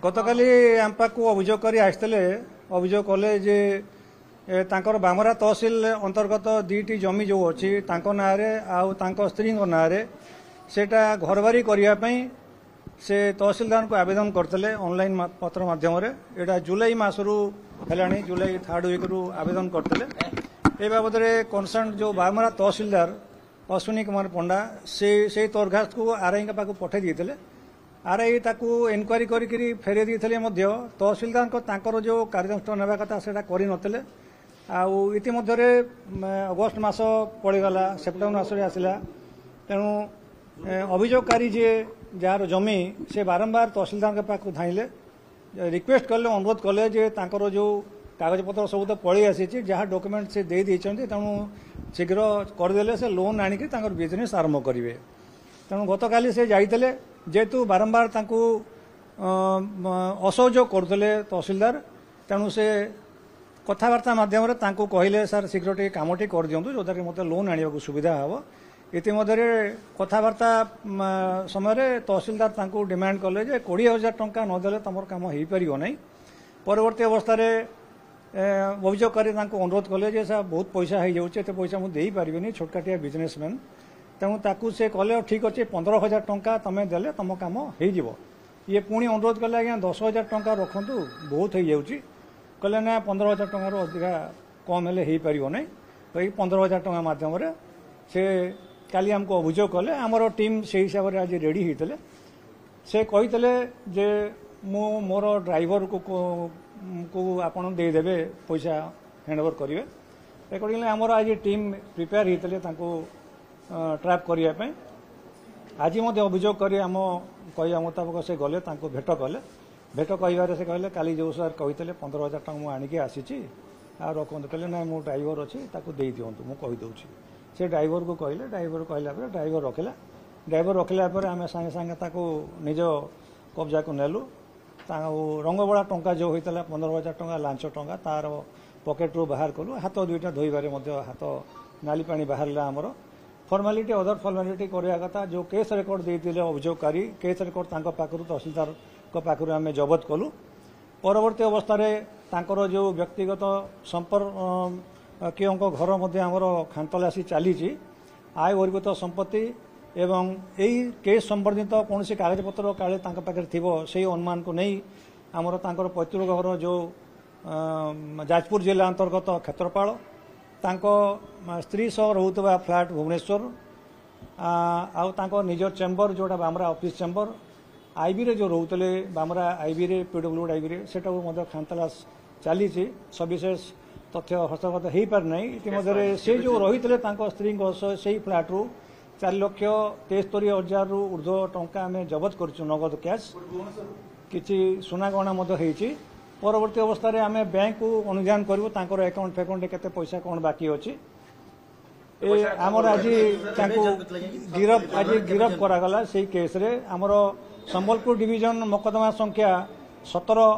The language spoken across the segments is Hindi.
गतकाली आम पाक अभियोग कर अभियोग कले जे तांकर बामरा तहसिल अंतर्गत दुईटी जमी जो अच्छी ना स्त्री ना सेटा घरबारी करने से तहसिलदार को आवेदन करते ऑनलाइन पत्र माध्यम एटा जुलाई मासरू है जुलाई 3rd वीक रु आवेदन करते ए बाबद कनसर्न जो बामरा तहसिलदार अश्विनी कुमार पंडा से दरखास्त को आरआई पाक पठे देते आरआई ताकू इनक्वारी करी फेरे देते तहसिलदार को जो कार्यानुष्ठान नेबा कथा सेटा करि नथिले इतिमध्य अगस्ट मास पड़गला सेप्टेम्बर मास आसला तेणु अभियोगकारी जे जार जमी से बारंबार तहसिलदार पाक धाइले रिक्वेस्ट कले अनुरोध कले जे तांकर जो कागजपत्र सब तो पलि आसी जहाँ डॉक्यूमेंट से दे तेणु शीघ्र करदे से लोन आणिक बिजनेस आरंभ करेंगे तेणु गतकाली से जाते जेहेतु बारंबार असहयोग करते तहसिलदार तेणु से कथबार्ता मध्यम कहले सर शीघ्र टे कम टी कर दिंतु जोद्वारा मत लोन आने को सुविधा हम इतिमध्य कथबार्ता समय तहसिलदार डिमांड कले 20,000 टंका नदेले तुम कम हो पार ना परवर्ती अवस्था अभियोगकारी अनुरोध कले जे सर बहुत पैसा हो जाए पैसा मुझे पारि छोटकाटिया बिजनेसमैन तेणु ताकू से कले ठीक अच्छे 15,000 टंका तुम्हें देले तुम कम हो ये पुणी अनुरोध कले आज्ञा 10,000 टंका रखु बहुत हो जाऊँगी कहले ना 15,000 टंकार अधिका कम हेल्ले हो पार ना तो ये 15,000 टंका मध्यम से काली आमको अभियोग कले आमर टीम से हिसाब से आज रेडी होते से कहते जे मु मोर ड्राइवर को आपन देदेवे पैसा हैंडओवर करेंगे अकॉर्डिंगली आमर आज टीम प्रिपेयर होते ट्रैप करने आज अभियोग कर आम कह मुताबक से गले भेट कले भेट कह से कहले काली जो सर कहते 15,000 टंका मुझे आणिक आसी रखु कहले ना मो ड्राइवर अच्छी दे दिंतु मुझे कहीदे से ड्राइवर को कहले ड्राइवर कहला ड्राइवर रखला ड्राइवर रखला आम सागे सागे निज कब्जा को नेलु रंगबड़ा टंका जो होता 15,000 टंका लांच टंका तार पकेट रू बाहर कलु हाथ दुईटा धोबारे हाथ नाली पानी बाहर आमर फर्मालिटी अदर फर्मालिटी करवा कथा जो केस रेकर्ड देते अभियोगकारी केस रेकर्ड पाखु तहसिलदार पाखु आम जबत कलु परवर्ती अवस्था जो व्यक्तिगत संपर्क कियों घर मध्य आमर खानतलासी चली आय बहिर्भूत संपत्ति एवं यही केस संबंधित कौन सी कागजपत्र काले पाखे थी से अनुमान को नहीं आमर पैतृक घर जो जाजपुर जिला अंतर्गत क्षेत्रपाल स्त्री सह रोकवा फ्लाट भुवनेश्वर निज चेम्बर जोटा बामरा ऑफिस चेम्बर आईबी रे जो रोते बामरा आईबी रे पीडब्ल्यूडी आईबी रे सेटा खानतलास चली सविशेष तथ्य हस्तगत हो पार ना इतिमध्य से जो रही स्त्री से फ्लाट रू 4,73,000 रु ऊर्ध्व टंका आम जबत कर नगद कैश किसी सुना गहना होती परवर्ती अवस्था आम बैंक को अनुधान करूँ अकाउंट फेकाउंट केते पैसा कौन बाकी अच्छी आमर आज गिरफ करागला से केस रे आमर संबलपुर डिविजन मकदमा संख्या 17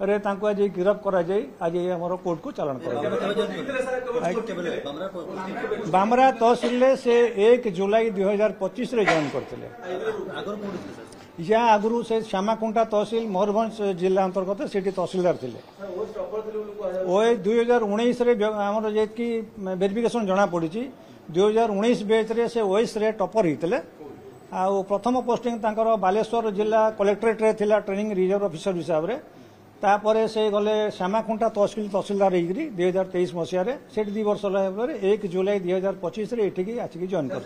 रे तांको आज गिरफ करा जाई आज हमरो कोर्ट को चालान कर बामरा तहसिल से 1 जुलाई 2025 रे जॉइन करथिले या आगुरु से श्यामाकुंटा तहसिल मयूरभंज जिला अंतर्गत से तहसिलदार थिले ओ 2019 रे हमर जेकी वेरिफिकेशन जना पड़ी 2019 बैच रे से ओएस रे टॉपर हितले आ प्रथम पोस्टिंग तांकर बालेश्वर जिला कलेक्टरेट रे थिला ट्रेनिंग रिजर्व ऑफिसर हिसाब रे तापर से गले श्यामाकुंटा तहसिल तहसिलदार होगी 2023 मसीह से 2 वर्ष 1 जुलाई 2025 ये आसिक जॉइन कर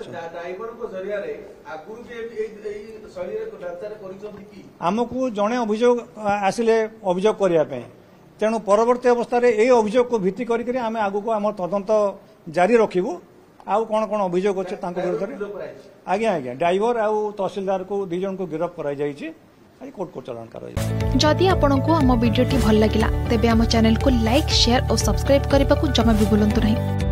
आमको जड़े अभियोग आसिले अभियोग करने तेणु परवर्ती अवस्था ये अभियोग को भित्ति करके आम आगू आम तदंत जारी रखू आउ कौन कौन अभियोग अच्छे विरोध आज्ञा आज्ञा ड्राइवर आउ तहसिलदार को 2 जन को गिरफ्त कर कोर्ट को चालान कर जदि आपंक आम भिडी भल लगा तेब आम चैनल को लाइक शेयर और सब्सक्राइब करने को जमा भी भूलु नहीं।